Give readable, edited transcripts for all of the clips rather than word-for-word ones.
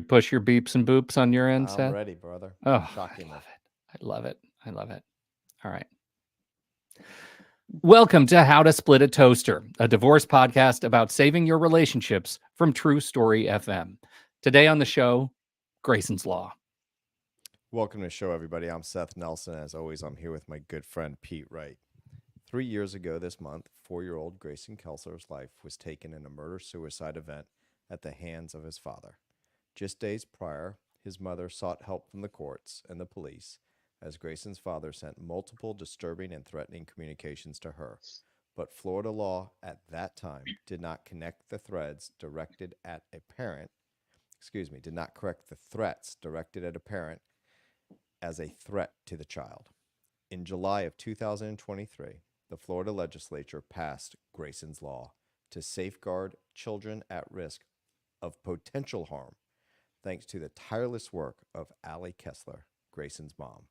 push your beeps and boops on your end, I'm Seth? ready, brother. Oh, Shockingly. I love it. I love it. All right. Welcome to How to Split a Toaster, a divorce podcast about saving your relationships from True Story FM. Today on the show, Greyson's Law. Welcome to the show, everybody. I'm Seth Nelson. As always, I'm here with my good friend Pete Wright. 3 years ago this month, 4-year-old Greyson Kessler's life was taken in a murder-suicide event at the hands of his father. Just days prior, his mother sought help from the courts and the police as Greyson's father sent multiple disturbing and threatening communications to her. But Florida law at that time did not connect the threads directed at a parent, did not correct the threats directed at a parent as a threat to the child. In July of 2023, the Florida legislature passed Greyson's Law to safeguard children at risk of potential harm, thanks to the tireless work of Ali Kessler, Greyson's mom.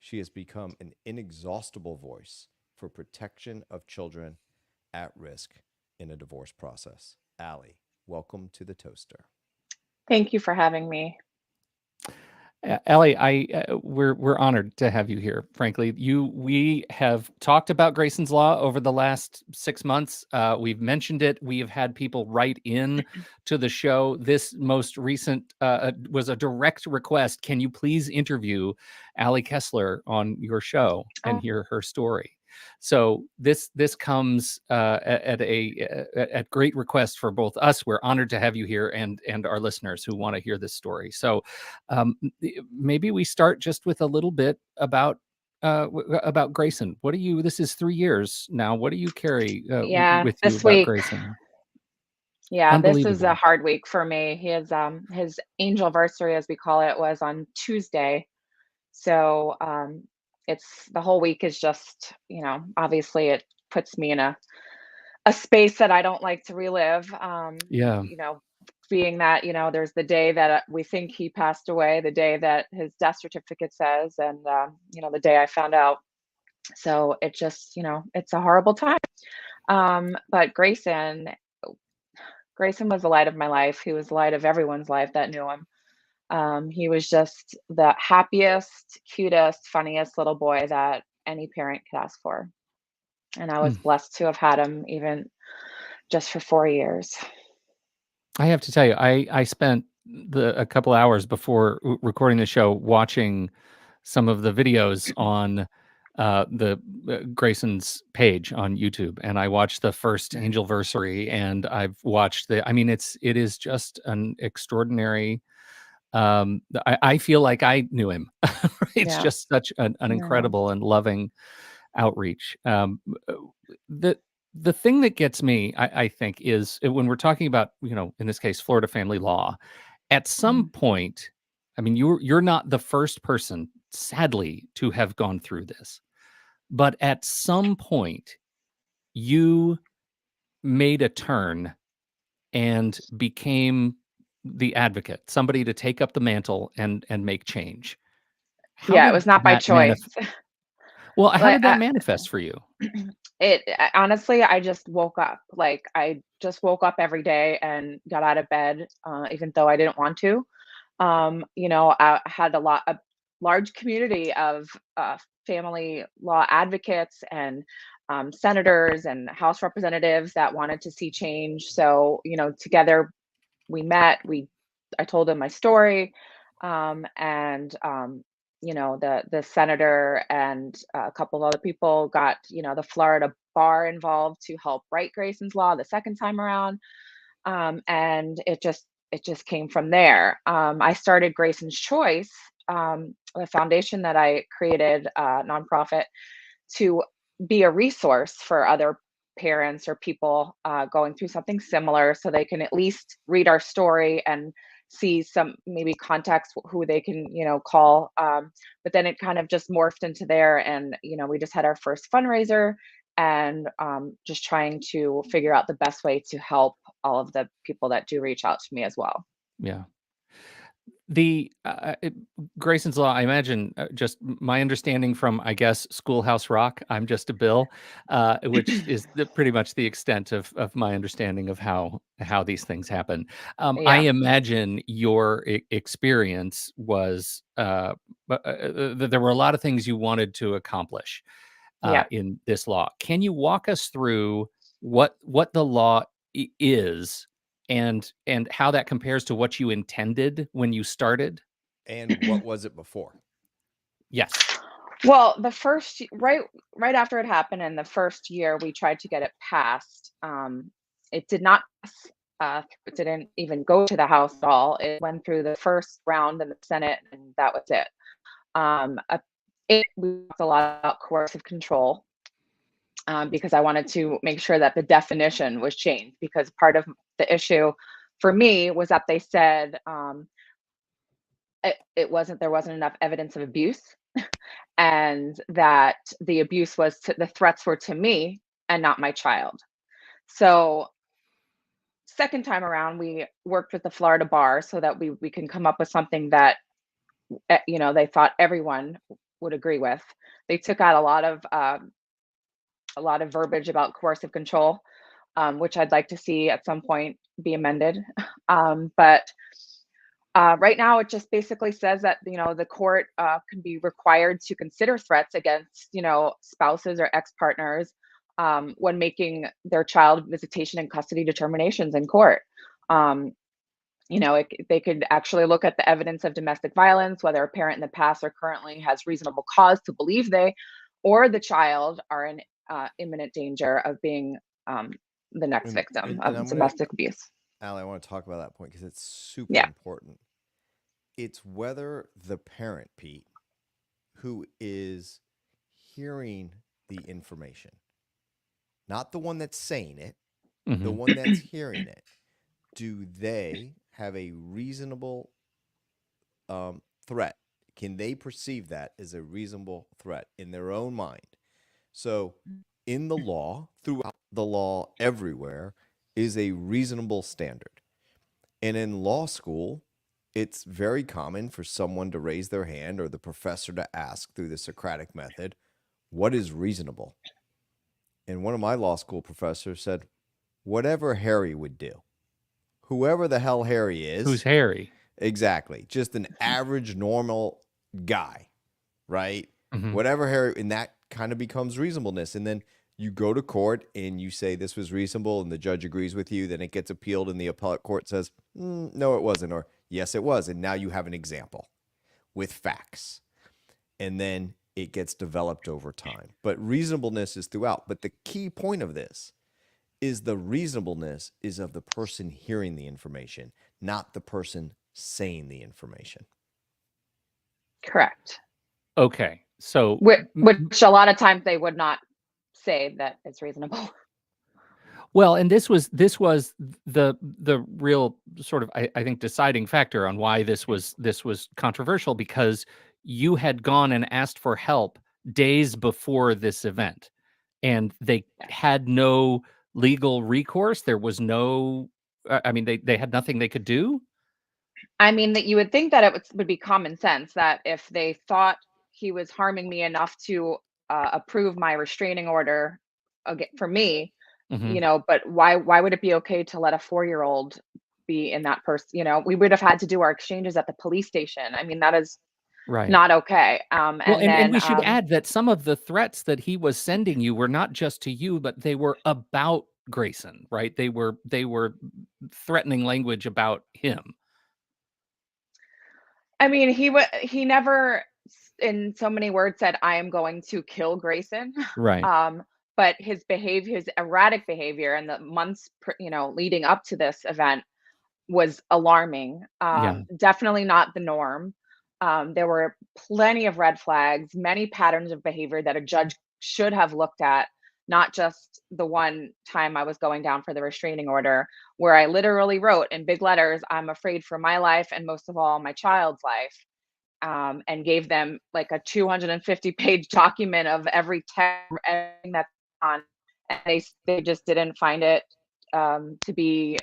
She has become an inexhaustible voice for protection of children at risk in a divorce process. Ali, welcome to the Toaster. Thank you for having me. Ali, we're honored to have you here. Frankly, we have talked about Greyson's Law over the last 6 months. We've mentioned it. We have had people write in to the show. This most recent was a direct request. Can you please interview Ali Kessler on your show and hear her story? So this comes at great request for both us. We're honored to have you here and our listeners who want to hear this story. So maybe we start just with a little bit about Greyson. What do you? This is 3 years now. What do you carry with you This about week. Greyson? Yeah, this is a hard week for me. His angelversary, as we call it, was on Tuesday. So it's the whole week is just, obviously it puts me in a space that I don't like to relive. Yeah. Being that, there's the day that we think he passed away, the day that his death certificate says, and, the day I found out. So it just, it's a horrible time. But Greyson was the light of my life. He was the light of everyone's life that knew him. He was just the happiest, cutest, funniest little boy that any parent could ask for. And I was blessed to have had him even just for 4 years. I have to tell you, I spent a couple hours before recording the show watching some of the videos on the Greyson's page on YouTube, and I watched the first angelversary, and I've watched it is just an extraordinary. I feel like I knew him. It's just such an incredible and loving outreach. The thing that gets me, I think, is when we're talking about, in this case, Florida family law, at some point, I mean, you're not the first person, sadly, to have gone through this, but at some point, you made a turn and became the advocate, somebody to take up the mantle and make change. It was not by choice. Well, how did that manifest for you? Honestly, I just woke up. Like, I just woke up every day and got out of bed, even though I didn't want to. I had a large community of family law advocates and senators and House representatives that wanted to see change. So, together we met. I told them my story, and the senator and a couple of other people got the Florida bar involved to help write Greyson's Law the second time around, and it just came from there. I started Greyson's Choice, a foundation that I created, a nonprofit, to be a resource for other parents or people going through something similar, so they can at least read our story and see some maybe contacts who they can call, but then it kind of just morphed into there, and we just had our first fundraiser, and just trying to figure out the best way to help all of the people that do reach out to me as well. Yeah. Grayson's Law, I imagine, just my understanding from, I guess, Schoolhouse Rock, I'm just a Bill, which is pretty much the extent of my understanding of how these things happen. I Yeah. imagine your experience was there were a lot of things you wanted to accomplish Yeah. in this law. Can you walk us through what the law is and how that compares to what you intended when you started? And what was it before? Yes. Well, right after it happened, in the first year we tried to get it passed. It did not pass. It didn't even go to the House at all. It went through the first round in the Senate, and that was it. Um, uh, we talked a lot about coercive control, because I wanted to make sure that the definition was changed. Because part of the issue for me was that they said, there wasn't enough evidence of abuse, and that the threats were to me and not my child. So second time around, we worked with the Florida bar so that we can come up with something that, they thought everyone would agree with. They took out a lot of verbiage about coercive control, which I'd like to see at some point be amended. But right now, it just basically says that, the court can be required to consider threats against, spouses or ex-partners, when making their child visitation and custody determinations in court. Um, they could actually look at the evidence of domestic violence, whether a parent in the past or currently has reasonable cause to believe they or the child are in imminent danger of being, the next victim And of I'm gonna, domestic abuse. Allie, I want to talk about that point because it's super Yeah. important. It's whether the parent, Pete, who is hearing the information, not the one that's saying it, the one that's hearing it, do they have a reasonable threat? Can they perceive that as a reasonable threat in their own mind? So, in the law, throughout the law, everywhere, is a reasonable standard. And in law school, it's very common for someone to raise their hand or the professor to ask through the Socratic method, what is reasonable? And one of my law school professors said, whatever Harry would do. Whoever the hell Harry is. Who's Harry? Exactly. Just an average, normal guy, right? Mhm. Whatever Harry, and that kind of becomes reasonableness. And then you go to court and you say this was reasonable and the judge agrees with you, then it gets appealed and the appellate court says, no, it wasn't, or yes, it was. And now you have an example with facts. And then it gets developed over time. But reasonableness is throughout. But the key point of this is the reasonableness is of the person hearing the information, not the person saying the information. Correct. Okay. So Which a lot of times they would not say that it's reasonable. well, and this was the real sort of I think deciding factor on why this was controversial, because you had gone and asked for help days before this event, and they had no legal recourse. There was no I mean they had nothing they could do. I mean, that you would think that it would be common sense that if they thought he was harming me enough to approve my restraining order for me, Mhm. but why would it be okay to let a 4-year-old be in that person? We would have had to do our exchanges at the police station. I mean, that is Right. not okay. Well, And then we should add that some of the threats that he was sending you were not just to you, but they were about Greyson, right? They were threatening language about him. I mean, he never in so many words said, I am going to kill Grayson. Right. But his behavior, his erratic behavior in the months, leading up to this event was alarming. Yeah. Definitely not the norm. There were plenty of red flags, many patterns of behavior that a judge should have looked at, not just the one time I was going down for the restraining order, where I literally wrote in big letters, I'm afraid for my life and most of all, my child's life. And gave them like a 250-page document of every text, everything that's on. And they just didn't find it to be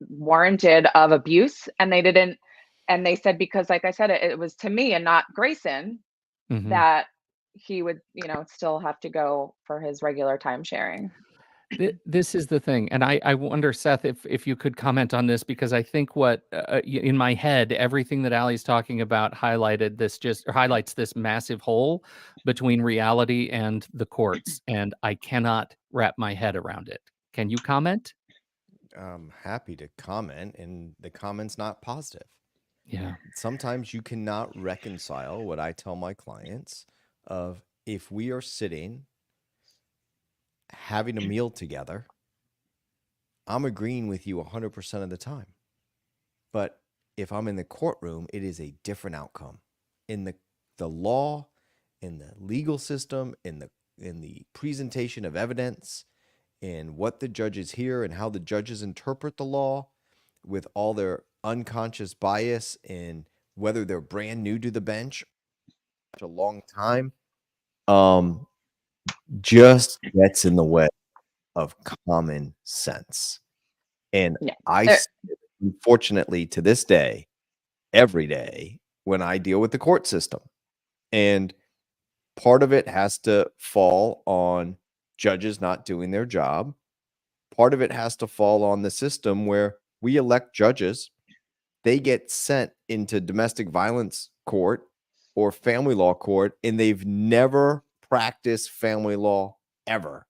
warranted of abuse, and they didn't and they said, because like I said, it was to me and not Greyson, Mhm. that he would, still have to go for his regular time sharing. This is the thing, and I wonder, Seth, if you could comment on this, because I think what in my head, everything that Ali's talking about highlights this massive hole between reality and the courts, and I cannot wrap my head around it. Can you comment? I'm happy to comment, and the comment's not positive. Yeah. Sometimes you cannot reconcile what I tell my clients of, if we are sitting having a meal together, I'm agreeing with you 100% of the time. But if I'm in the courtroom, it is a different outcome. In the law, in the legal system, in the presentation of evidence, in what the judges hear and how the judges interpret the law, with all their unconscious bias in whether they're brand new to the bench a long time, just gets in the way of common sense. And Yeah. I There, see it, unfortunately, to this day, every day, when I deal with the court system. And part of it has to fall on judges not doing their job. Part of it has to fall on the system where we elect judges. They get sent into domestic violence court or family law court, and they've never practiced family law ever.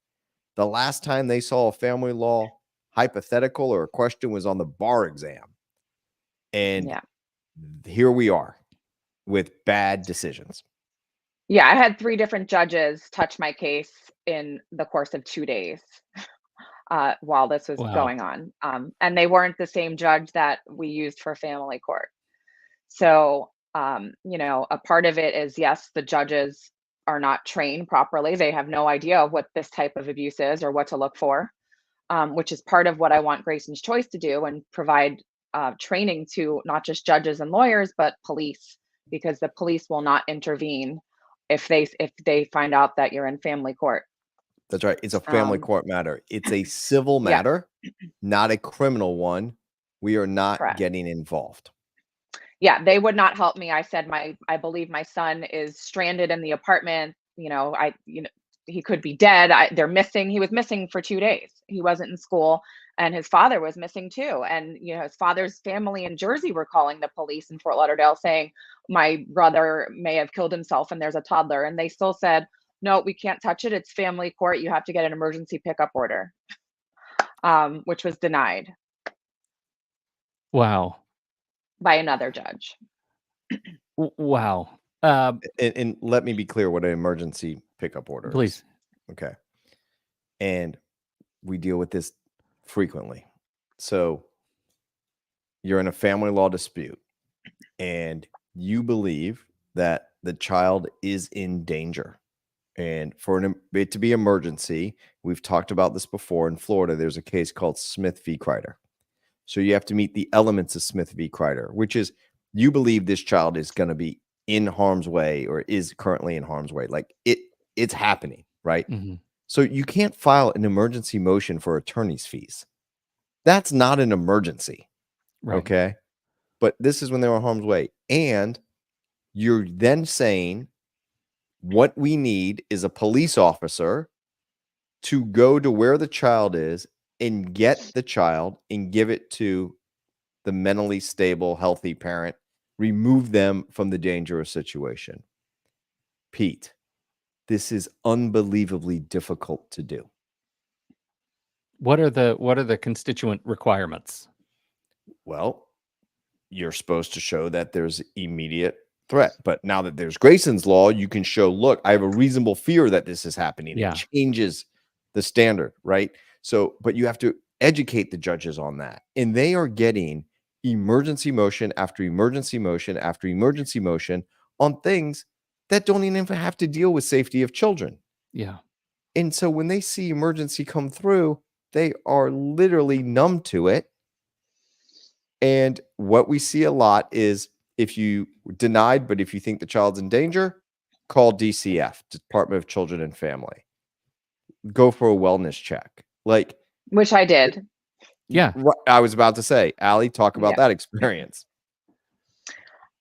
The last time they saw a family law hypothetical or a question was on the bar exam. And yeah. here we are with bad decisions. Yeah, I had 3 different judges touch my case in the course of 2 days, while this was Wow. going on, and they weren't the same judge that we used for family court. So, a part of it is, yes, the judges are not trained properly. They have no idea what this type of abuse is or what to look for, which is part of what I want Grayson's Choice to do, and provide training to not just judges and lawyers, but police, because the police will not intervene if they find out that you're in family court. That's right. It's a family Um, court matter. It's a civil yeah, matter, not a criminal one. We are not correct. getting involved. Yeah, they would not help me. I said, I believe my son is stranded in the apartment. He could be dead. They're missing. He was missing for 2 days. He wasn't in school, and his father was missing too. And his father's family in Jersey were calling the police in Fort Lauderdale saying my brother may have killed himself and there's a toddler. And they still said, no, we can't touch it. It's family court. You have to get an emergency pickup order, which was denied Wow. by another judge. Wow. And let me be clear what an emergency pickup order Please. is. Okay. And we deal with this frequently. So you're in a family law dispute and you believe that the child is in danger. And for it to be emergency, we've talked about this before. In Florida, there's a case called Smith v. Kreider. So you have to meet the elements of Smith v. Kreider, which is you believe this child is going to be in harm's way or is currently in harm's way. Like it's happening, right? Mhm. So you can't file an emergency motion for attorney's fees. That's not an emergency. Right. Okay. But this is when they're in harm's way. And you're then saying what we need is a police officer to go to where the child is and get the child and give it to the mentally stable, healthy parent, remove them from the dangerous situation. Pete, this is unbelievably difficult to do. What are the constituent requirements? Well, you're supposed to show that there's immediate threat. But now that there's Greyson's law, you can show, look, I have a reasonable fear that this is happening. Yeah. It changes the standard, right? So, but you have to educate the judges on that. And they are getting emergency motion after emergency motion after emergency motion on things that don't even have to deal with safety of children. Yeah. And so when they see emergency come through, they are literally numb to it. And what we see a lot is if you denied, but if you think the child's in danger, call DCF, Department of Children and Family. Go for a wellness check. Like, Which I did. Yeah. I was about to say, Ali, talk about Yeah. that experience.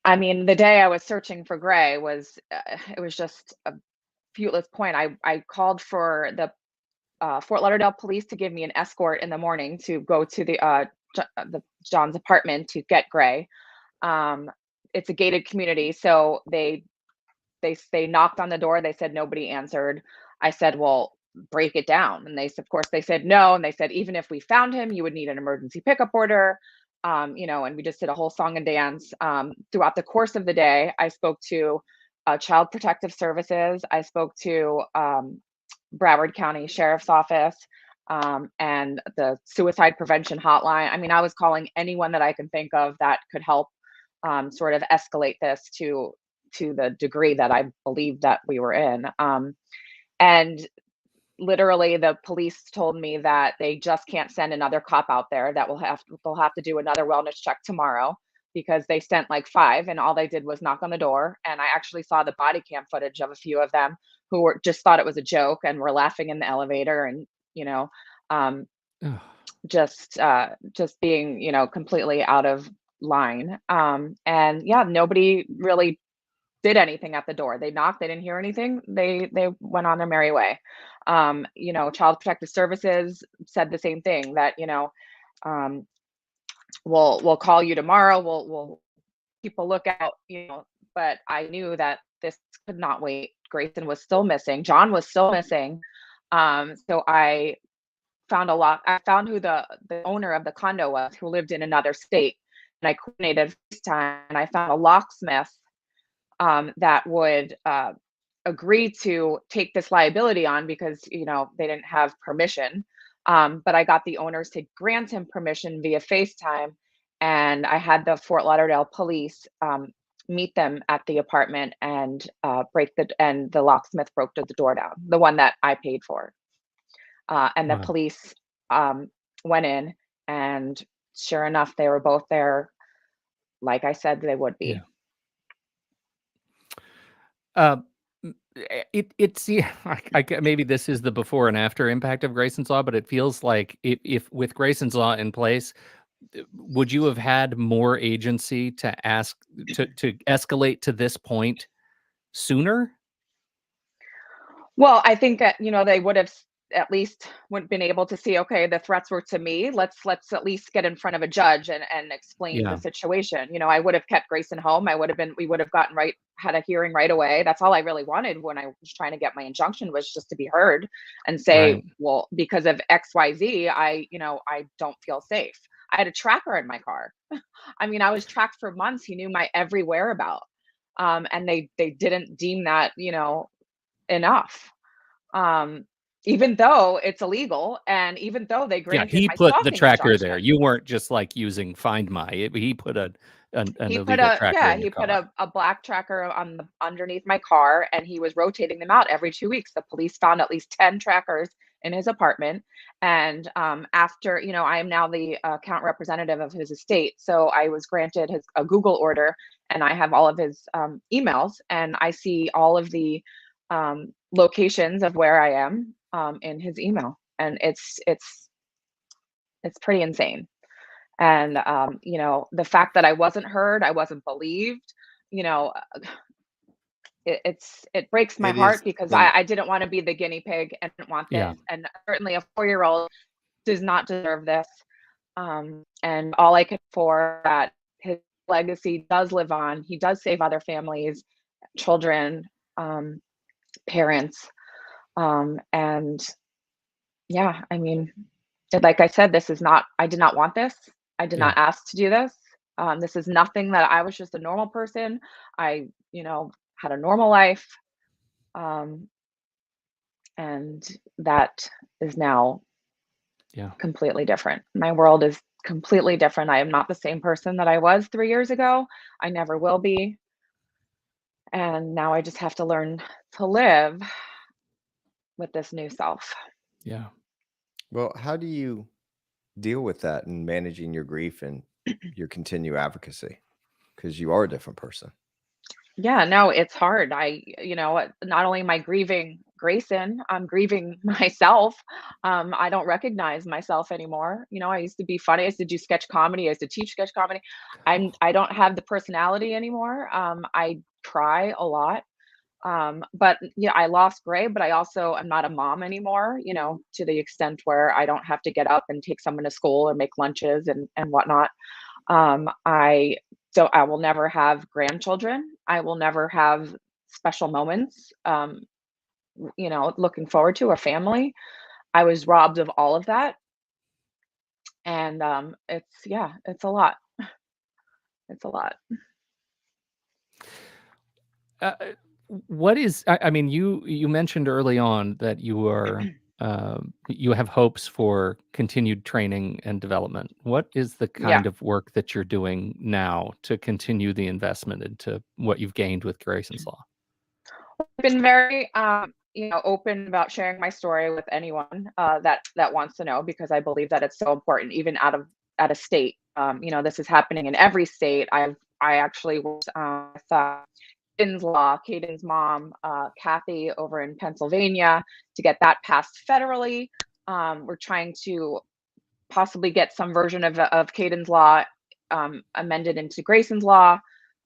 I mean, the day I was searching for Gray was, it was just a fruitless point. I called for the Fort Lauderdale police to give me an escort in the morning to go to the John's apartment to get Gray. Um, it's a gated community, so they knocked on the door. They said nobody answered. I said, "Well, break it down." And of course, they said no. And they said even if we found him, you would need an emergency pickup order. And we just did a whole song and dance. Throughout the course of the day, I spoke to Child Protective Services. I spoke to Broward County Sheriff's Office, and the suicide prevention hotline. I mean, I was calling anyone that I can think of that could help sort of escalate this to the degree that I believe that we were in. And literally, the police told me that they just can't send another cop out there. That they'll have to do another wellness check tomorrow because they sent like 5 and all they did was knock on the door. And I actually saw the body cam footage of a few of them who were just thought it was a joke and were laughing in the elevator and you know um, Ugh. just being completely out of line. And yeah, nobody really did anything at the door. They knocked, they didn't hear anything. They went on their merry way. Child Protective Services said the same thing that, um, we'll call you tomorrow. We'll keep a lookout, but I knew that this could not wait. Grayson was still missing. John was still missing. So I found who the owner of the condo was, who lived in another state, and I coordinated FaceTime, and I found a locksmith that would agree to take this liability on because they didn't have permission. But I got the owners to grant him permission via FaceTime, and I had the Fort Lauderdale police meet them at the apartment and the locksmith broke the door down, the one that I paid for. And the Wow. police went in, and sure enough, they were both there, like I said they would be. Yeah. Uh, it's yeah, maybe this is the before and after impact of Grayson's Law, but it feels like if with Grayson's Law in place, would you have had more agency to ask to escalate to this point sooner? Well, I think that, they would have at least would been able to see, okay, the threats were to me. Let's at least get in front of a judge and explain the Yeah. situation. I would have kept Grayson home. We would have had a hearing right away. That's all I really wanted when I was trying to get my injunction, was just to be heard and say, Right. well, because of XYZ, I don't feel safe. I had a tracker in my car. I mean, I was tracked for months. He knew my every whereabout. And they didn't deem that, enough. Um, Even though it's illegal and even though they Yeah, granted he my put the stalking tracker there. injunction. You weren't just like using Find My. He put an illegal tracker in He your put car. a black tracker on underneath my car, and he was rotating them out every 2 weeks. The police found at least 10 trackers in his apartment. And after, I am now the account representative of his estate. So I was granted a Google order, and I have all of his emails, and I see all of the locations of where I am in his email. And it's pretty insane. And the fact that I wasn't heard, I wasn't believed, you know, it breaks my It heart is because and I didn't want to be the guinea pig and didn't want Yeah. this. And certainly a 4-year-old does not deserve this. And all I can for that his legacy does live on. He does save other families, children, um, parents. And yeah, I mean, like I said, I did not want this. I did Yeah. not ask to do this. This is nothing that I was just a normal person. I, had a normal life. Um, and that is now Yeah. completely different. My world is completely different. I am not the same person that I was 3 years ago. I never will be. And now I just have to learn to live with this new self. Yeah. well, how do you deal with that and managing your grief and your continued advocacy? Because you are a different person. Yeah, no, it's hard. Not only am I grieving Grayson, I'm grieving myself. I don't recognize myself anymore. I used to be funny. I used to do sketch comedy. I used to teach sketch comedy. I don't have the personality anymore. I cry a lot. But yeah, I lost Gray, but I also am not a mom anymore, to the extent where I don't have to get up and take someone to school or make lunches and whatnot. I So I will never have grandchildren. I will never have special moments, looking forward to a family. I was robbed of all of that. And it's a lot. It's a lot. Uh, what is I mean, you mentioned early on that you are you have hopes for continued training and development. What is the Yeah. kind of work that you're doing now to continue the investment into what you've gained with Grayson's Law? I've been very open about sharing my story with anyone that wants to know, because I believe that it's so important, even out of state. This is happening in every state. I actually was with Caden's Law, Caden's mom, Kathy, over in Pennsylvania, to get that passed federally. We're trying to possibly get some version of Caden's Law amended into Grayson's Law,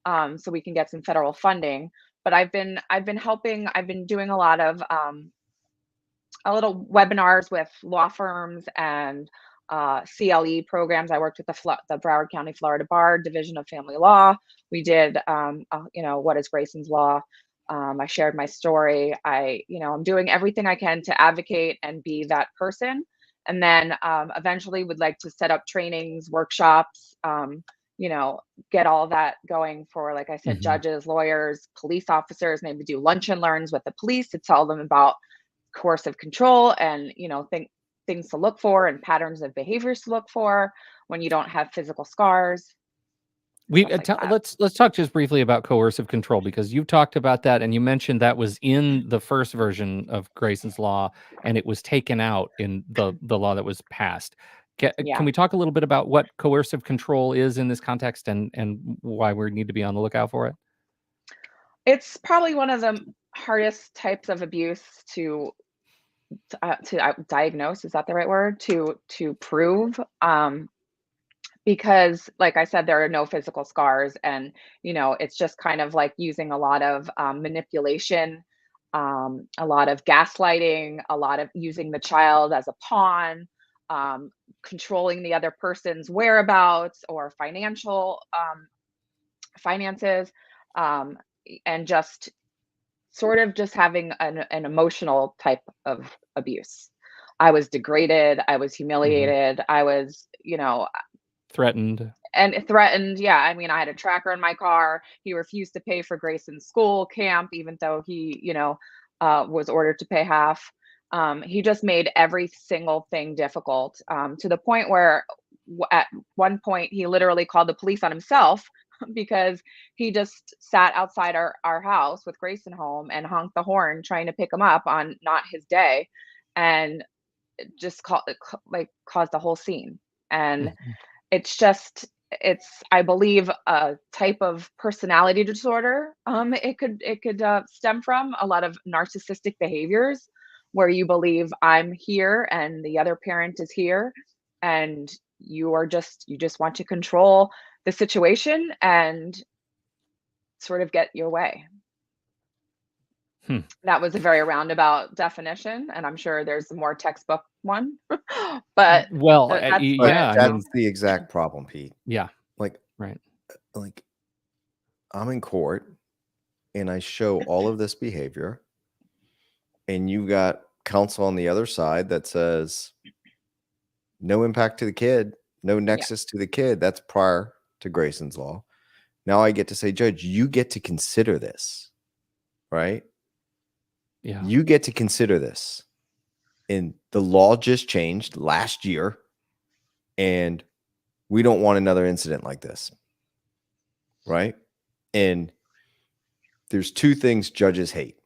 so we can get some federal funding. But I've been helping. I've been doing a little webinars with law firms and CLE programs. I worked with the Broward County, Florida Bar Division of Family Law. We did, what is Grayson's Law? I shared my story. I'm doing everything I can to advocate and be that person. And then eventually would like to set up trainings, workshops, get all that going for, like I said, Mhm. judges, lawyers, police officers, maybe do lunch and learns with the police to tell them about coercive control and things to look for and patterns of behaviors to look for when you don't have physical scars, We stuff like that. let's talk just briefly about coercive control, because you've talked about that and you mentioned that was in the first version of Grayson's Law and it was taken out in the law that was passed. Can Yeah, we talk a little bit about what coercive control is in this context and why we need to be on the lookout for it? it's probably one of the hardest types of abuse to diagnose. Is that the right word? To prove. Because, like I said, there are no physical scars, and it's just kind of like using a lot of manipulation, a lot of gaslighting, a lot of using the child as a pawn, um, controlling the other person's whereabouts or finances, um, and just sort of just having an emotional type of abuse. I was degraded, I was Mhm. humiliated, I was, Threatened. and threatened. Yeah, I mean, I had a tracker in my car. He refused to pay for Grayson's school camp, even though he, was ordered to pay half. He just made every single thing difficult, to the point where at one point he literally called the police on himself because he just sat outside our house with Grayson home and honked the horn trying to pick him up on not his day, and just like caused a whole scene. And Mhm. it's I believe a type of personality disorder. It could stem from a lot of narcissistic behaviors, where you believe I'm here and the other parent is here, and you just want to control the situation and sort of get your way. Hmm. That was a very roundabout definition, and I'm sure there's a more textbook one, but Well, that's what But yeah, I you that's mean, the exact problem, Pete. yeah, Like, right. like I'm in court and I show all of this behavior, and you got counsel on the other side that says no impact to the kid, no Yeah, nexus to the kid. That's prior to Grayson's Law. Now I get to say, Judge, you get to consider this, right? Yeah. You get to consider this. And the law just changed last year, and we don't want another incident like this, right? And there's two things judges hate.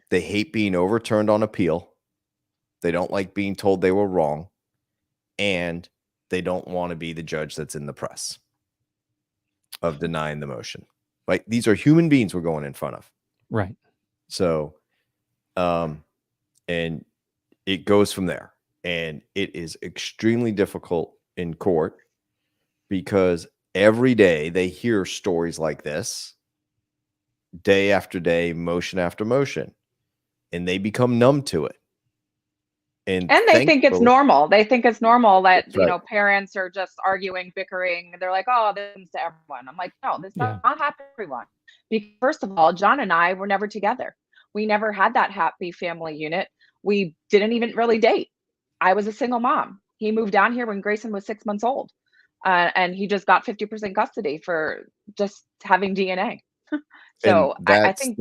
They hate being overturned on appeal. They don't like being told they were wrong, and they don't want to be the judge that's in the press of denying the motion. Like, these are human beings we're going in front of. Right. So, and it goes from there. And it is extremely difficult in court because every day they hear stories like this, day after day, motion after motion, and they become numb to it. And they think it's thankfully, normal. They think it's normal that, that's right. parents are just arguing, bickering. They're like, oh, this happens to everyone. I'm like, no, this does Yeah. not happen to everyone. Because first of all, John and I were never together. We never had that happy family unit. We didn't even really date. I was a single mom. He moved down here when Grayson was 6 months old. And he just got 50% custody for just having DNA. And So I that's think,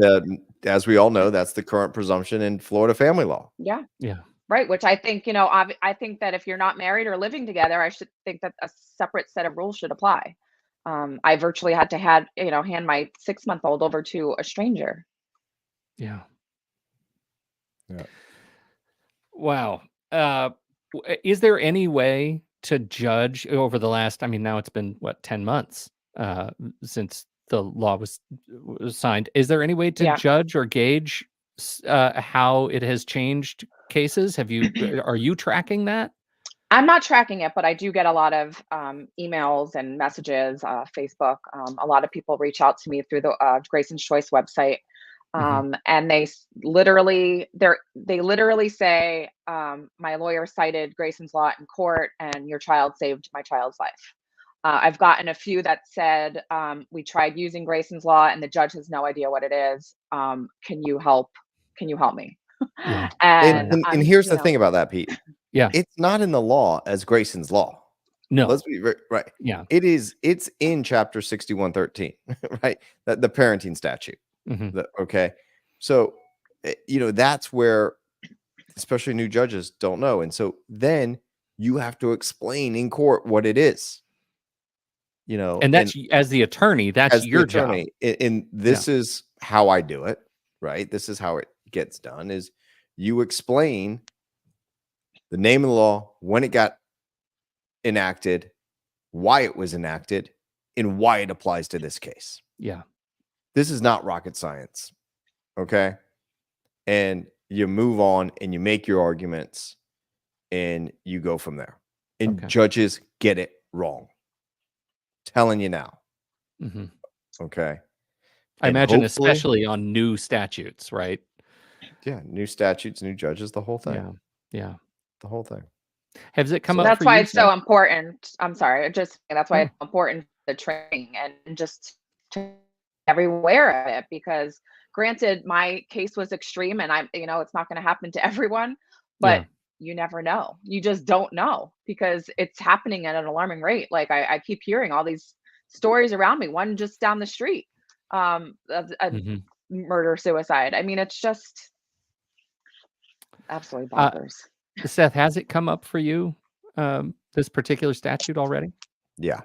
as we all know, that's the current presumption in Florida family law. yeah. Yeah. Right, which I think, I think that if you're not married or living together, I should think that a separate set of rules should apply. I virtually had to hand my 6-month-old over to a stranger. Yeah. Yeah. Wow. Is there any way to judge over the last, I mean, now it's been 10 months since the law was signed. Is there any way to Yeah. judge or gauge how it has changed cases? Are you tracking that? I'm not tracking it, but I do get a lot of emails and messages, Facebook. A lot of people reach out to me through the Grayson's Choice website, and literally say, my lawyer cited Grayson's Law in court, and your child saved my child's life. I've gotten a few that said, we tried using Grayson's Law, and the judge has no idea what it is. Can you help? Can you help me? Yeah. And And here's the thing about that, Pete. Yeah. It's not in the law as Grayson's Law. No. Let's be right. Yeah. It's in chapter 6113, right? The parenting statute. Mhm. Okay. So, that's where especially new judges don't know. And so then you have to explain in court what it is. And that's, as the attorney, that's as your the attorney, job. and this is how I do it, right? This is how it gets done, is you explain the name of the law, when it got enacted, why it was enacted, and why it applies to this case. Yeah. This is not rocket science. Okay. And you move on and you make your arguments and you go from there. And Okay. judges get it wrong. Telling you now. Mhm. Okay. I And imagine, hopefully- especially on new statutes, right? Yeah. New statutes, new judges, the whole thing. Yeah. Yeah. The whole thing. Has it come So up that's for why you, it's so Seth? important. I'm sorry, that's why Oh. it's important, the training, and just to everywhere of it, because granted my case was extreme, and it's not going to happen to everyone, but Yeah. you never know. You just don't know, because it's happening at an alarming rate. Like I keep hearing all these stories around me, one just down the street, of a Mhm. murder suicide. I mean, it's just absolutely bonkers. Seth, has it come up for you, this particular statute already? Yeah.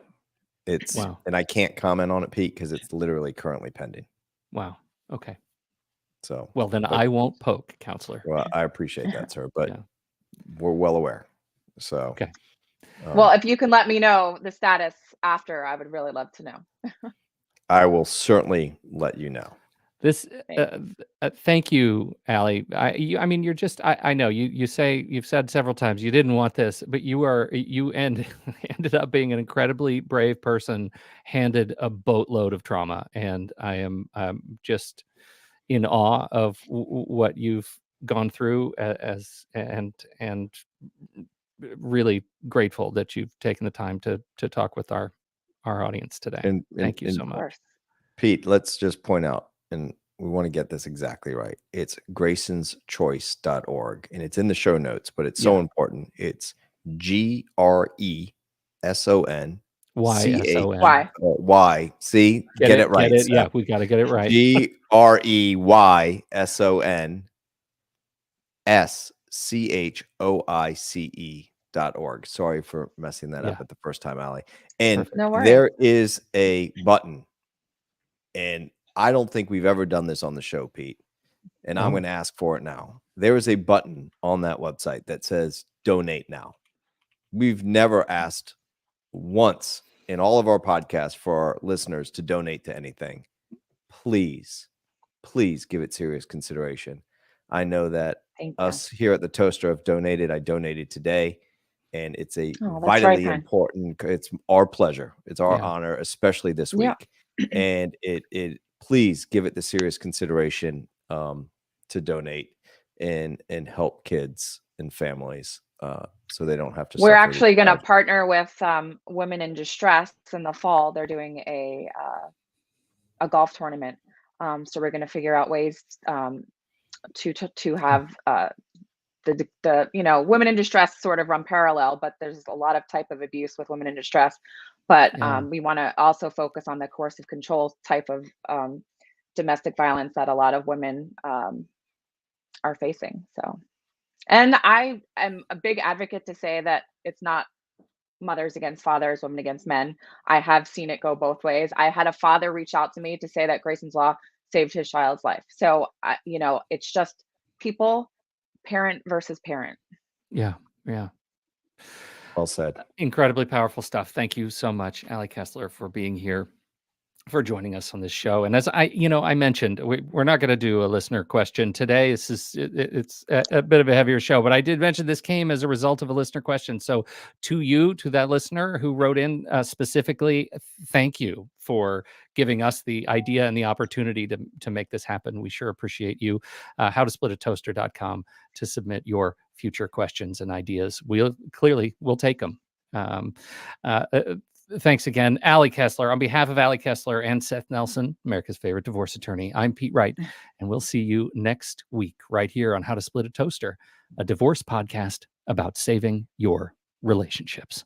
It's Wow. and I can't comment on it, Pete, because it's literally currently pending. Wow. Okay. So, Well, then but- I won't poke, counselor. well, I appreciate that, sir, but Yeah. we're well aware. So, Okay. Well, if you can let me know the status after, I would really love to know. I will certainly let you know. This, thank you, Ali. I mean, you're just, I know you've said several times you didn't want this, but you ended up being an incredibly brave person, handed a boatload of trauma. And I am just in awe of what you've gone through and really grateful that you've taken the time to talk with our audience today. And Thank you so Of much. course. Pete, let's just point out, and we want to get this exactly right. It's graysonschoice.org, and it's in the show notes, but it's so Yeah. important. It's GRESON YSON. Why? Y. See, get it right. Get it? Seth. Yeah, we got to get it right. GREYSONSCHOICE.org. Sorry for messing that up Yeah. at the first time, Ali. And Perfect. No worries. there is a button, and I don't think we've ever done this on the show, Pete. And I'm Oh. going to ask for it now. There is a button on that website that says donate now. We've never asked once in all of our podcasts for our listeners to donate to anything. please, please give it serious consideration. I know that Thank you. us here at the Toaster have donated. I donated today, and it's a Oh, that's very vitally kind. important. It's our pleasure. It's our Yeah. honor, especially this Yeah. week. And it please give it the serious consideration to donate and help kids and families so they don't have to We're suffer. actually going to partner with Women in Distress in the fall. They're doing a golf tournament, so we're going to figure out ways to have the women in distress sort of run parallel, but there's a lot of type of abuse with women in distress. But Yeah. we want to also focus on the coercive control type of domestic violence that a lot of women are facing. So, and I am a big advocate to say that it's not mothers against fathers, women against men. I have seen it go both ways. I had a father reach out to me to say that Grayson's Law saved his child's life. So, it's just people, parent versus parent. Yeah. Yeah. Well said. Incredibly powerful stuff. Thank you so much, Ali Kessler, for being here, for joining us on this show. And as I mentioned, we're not going to do a listener question today. It's a bit of a heavier show, but I did mention this came as a result of a listener question. So to that listener who wrote in specifically, thank you for giving us the idea and the opportunity to make this happen. We sure appreciate you. howtosplitatoaster.com to submit your future questions and ideas. We'll take them. Thanks again, Ali Kessler. On behalf of Ali Kessler and Seth Nelson, America's favorite divorce attorney, I'm Pete Wright, and we'll see you next week right here on How to Split a Toaster, a divorce podcast about saving your relationships.